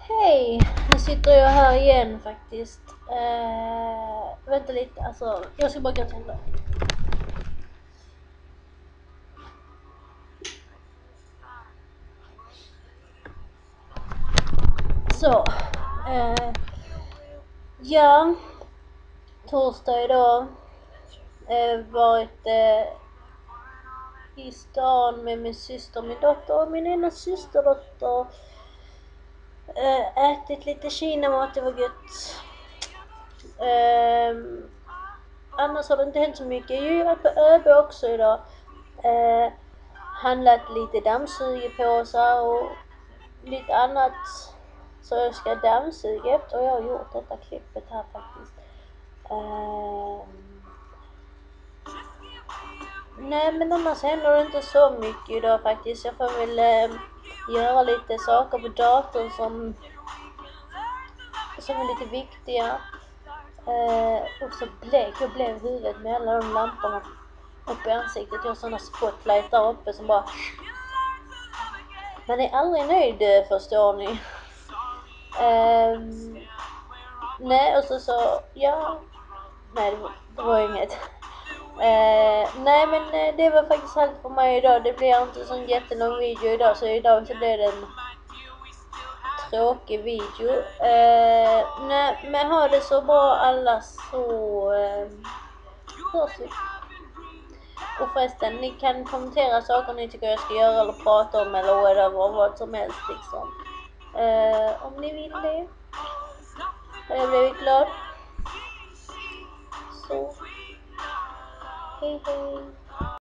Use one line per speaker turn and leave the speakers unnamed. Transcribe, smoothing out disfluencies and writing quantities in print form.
Hej! Nu sitter jag här igen faktiskt. Vänta lite, alltså jag ska bara gå till. Så. Ja. Torsdag idag. Varit i stan med min syster, min dotter och min ena systerdotter. Ätit lite kinamat, det var gött. Annars har det inte hänt så mycket. Jag har varit på ÖB också idag. Handlat lite dammsugerpåsar och lite annat. Så jag ska dammsuga efter och jag har gjort detta klippet här faktiskt. Nej, men annars händer det inte så mycket idag faktiskt. Jag får väl göra lite saker på datorn som är lite viktiga. Och så blek jag blev huvudet med alla de lamporna uppe i ansiktet. Jag har sådana spotlight där uppe som bara... Man är aldrig nöjd, förstår ni. Nej, och så ja. Nej, det var inget. Nej, men det var faktiskt allt för mig idag. Det blir inte så en jättelång video idag, så idag så blir det en tråkig video. Nej, men ha det så bra alla, så hörs vi. Och förresten, ni kan kommentera saker ni tycker jag ska göra eller prata om eller whatever, vad som helst liksom. Om ni vill det. Har jag blivit glad. Så. Hej hej.